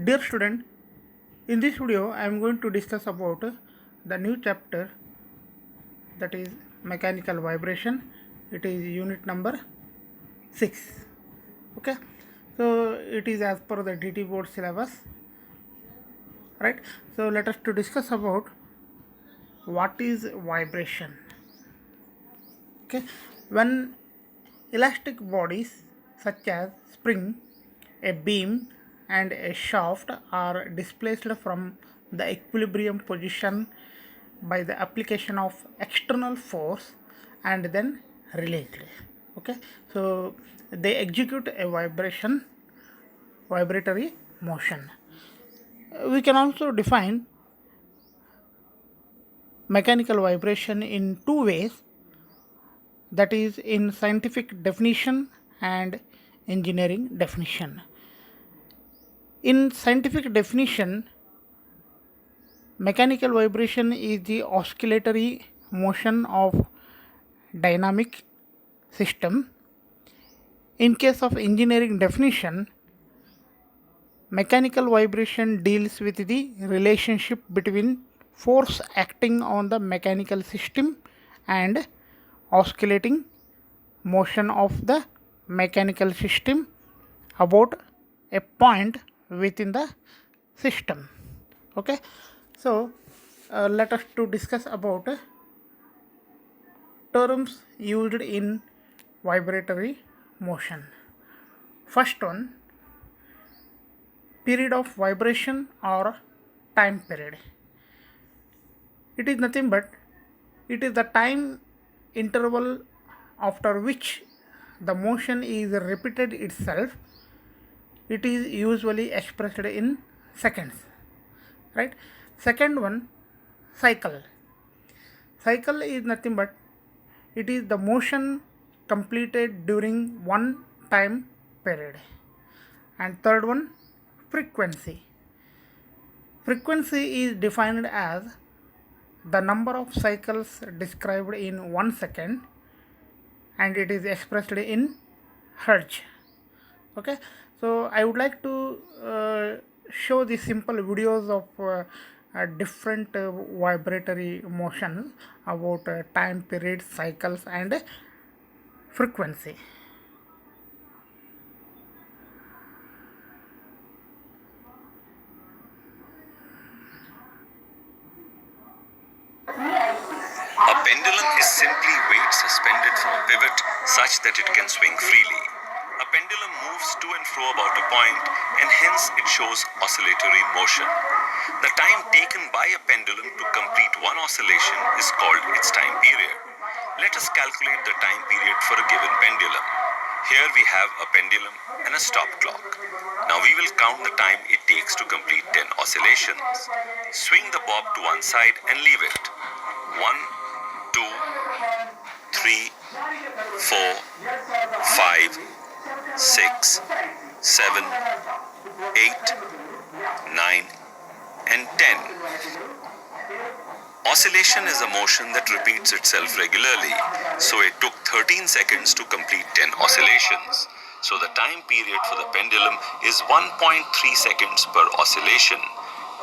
Dear student, in this video I am going to discuss about the new chapter, that is mechanical vibration. It is unit number 6. Okay, so it is as per the DT board syllabus, right? So let us to discuss about what is vibration. Okay, when elastic bodies such as spring, a beam and a shaft are displaced from the equilibrium position by the application of external force and then released. Okay, so they execute a vibratory motion. We can also define mechanical vibration in two ways, that is in scientific definition and engineering definition. In scientific definition, mechanical vibration is the oscillatory motion of dynamic system. In case of engineering definition, mechanical vibration deals with the relationship between force acting on the mechanical system and oscillating motion of the mechanical system about a point within the system. Okay, so let us to discuss about terms used in vibratory motion. First one, period of vibration or time period. It is nothing but it is the time interval after which the motion is repeated itself. It is usually expressed in seconds, right? Second one, cycle. Cycle is nothing but it is the motion completed during one time period. And third one, frequency. Frequency is defined as the number of cycles described in 1 second, and it is expressed in hertz. Okay, so I would like to show the simple videos of different vibratory motions about time period, cycles and frequency. A pendulum is simply weight suspended from a pivot such that it can swing freely. A pendulum moves to and fro about a point, and hence it shows oscillatory motion. The time taken by a pendulum to complete one oscillation is called its time period. Let us calculate the time period for a given pendulum. Here we have a pendulum and a stop clock. Now we will count the time it takes to complete 10 oscillations. Swing the bob to one side and leave it. 1, 2, 3, 4, 5, 6, 7, 8, 9, and 10. Oscillation is a motion that repeats itself regularly, so it took 13 seconds to complete 10 oscillations. So the time period for the pendulum is 1.3 seconds per oscillation.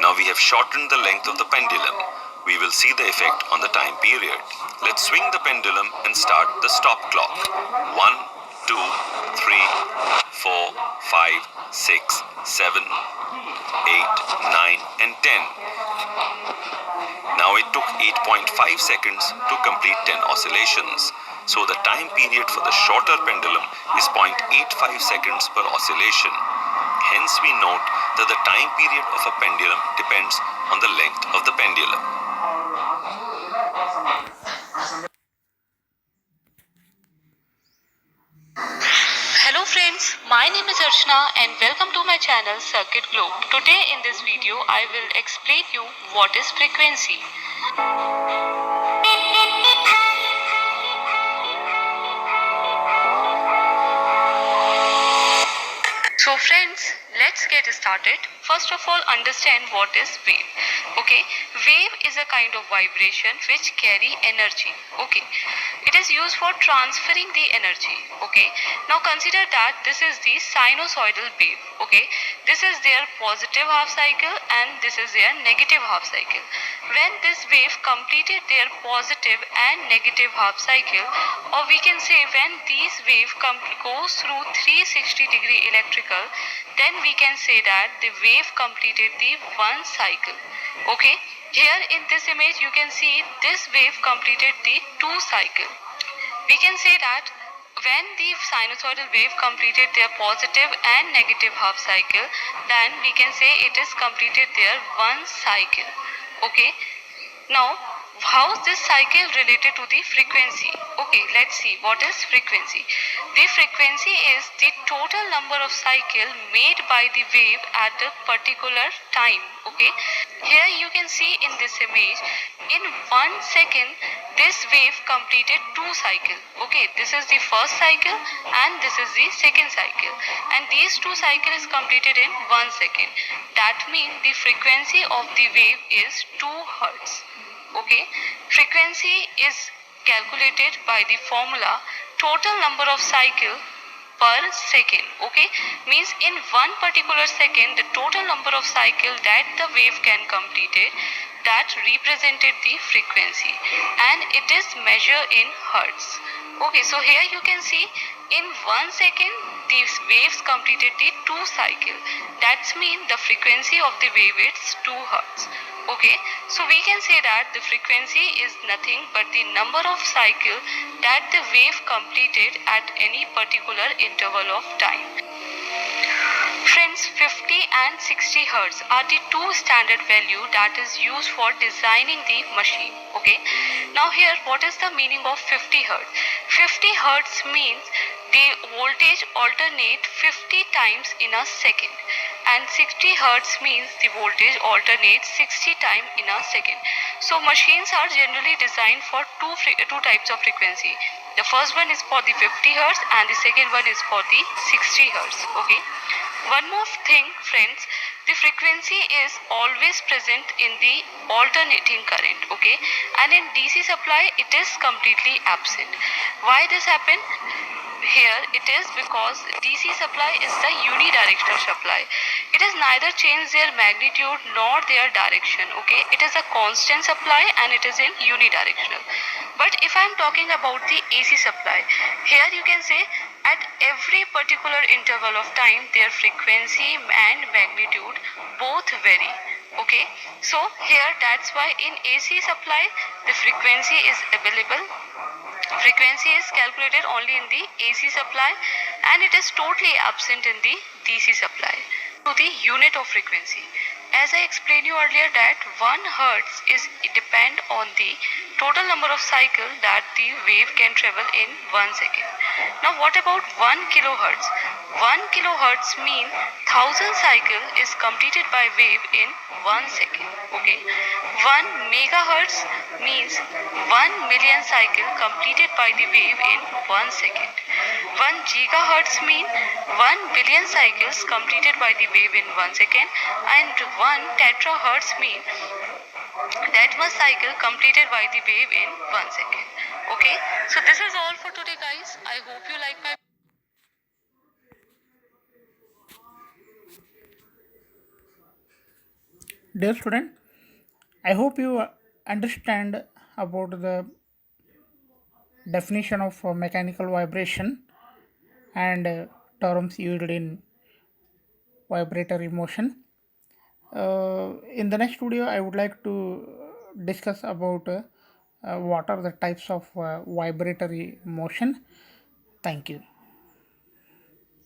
Now we have shortened the length of the pendulum. We will see the effect on the time period. Let's swing the pendulum and start the stop clock. 1, 2, 3, 4, 5, 6, 7, 8, 9, and 10. Now it took 8.5 seconds to complete 10 oscillations. So the time period for the shorter pendulum is 0.85 seconds per oscillation. Hence we note that the time period of a pendulum depends on the length of the pendulum. Hello friends, my name is Archana and welcome to my channel Circuit Globe. Today in this video I will explain you what is frequency. So friends, let's get started. First of all, understand what is wave. Okay, wave is a kind of vibration which carry energy. Okay, it is used for transferring the energy. Okay, now consider that this is the sinusoidal wave. Okay, this is their positive half cycle and this is their negative half cycle. When this wave completed their positive and negative half cycle, or we can say when these wave goes through 360-degree electrical, then we can say that the wave completed the one cycle. Okay, here in this image you can see this wave completed the two cycle. We can say that when the sinusoidal wave completed their positive and negative half cycle, then we can say it is completed their one cycle. Okay, now how is this cycle related to the frequency? Okay, let's see what is frequency. The frequency is the total number of cycle made by the wave at a particular time. Okay, here you can see in this image, in 1 second this wave completed two cycle. Okay, this is the first cycle and this is the second cycle, and these two cycle is completed in 1 second. That means the frequency of the wave is 2 hertz. Okay, frequency is calculated by the formula total number of cycle per second. Okay, means in one particular second the total number of cycle that the wave can complete it, that represented the frequency, and it is measured in hertz. Okay, so here you can see in 1 second these waves completed the two cycle. That's mean the frequency of the wave is 2 hertz. Okay, so we can say that the frequency is nothing but the number of cycle that the wave completed at any particular interval of time. Friends, 50 and 60 hertz are the two standard value that is used for designing the machine. Okay, now here what is the meaning of 50 hertz? 50 hertz means the voltage alternate 50 times in a second, and 60 hertz means the voltage alternates 60 times in a second. So machines are generally designed for two types of frequency. The first one is for the 50 hertz and the second one is for the 60 hertz. Okay, one more thing friends, the frequency is always present in the alternating current. Okay, and in DC supply it is completely absent. Why this happen? Here it is because DC supply is the unidirectional supply. It is neither change their magnitude nor their direction. Okay, it is a constant supply and it is in unidirectional. But if I am talking about the AC supply, here you can say at every particular interval of time their frequency and magnitude both vary. Okay, so here that's why in AC supply the frequency is available. Frequency is calculated only in the AC supply and it is totally absent in the DC supply. To the unit of frequency, as I explained you earlier that 1 hertz is depend on the total number of cycle that the wave can travel in 1 second. Now what about 1 kilohertz? 1 kilohertz mean 1000 cycle is completed by wave in 1 second. Okay, 1 megahertz means 1 million cycle completed by the wave in 1 second. 1 gigahertz mean 1 billion cycles completed by the wave in 1 second, and 1 terahertz mean that much cycle completed by the wave in 1 second. Okay, so this is all for today guys. I hope you like my Dear student, I hope you understand about the definition of mechanical vibration and terms used in vibratory motion. In the next video, I would like to discuss about what are the types of vibratory motion. Thank you.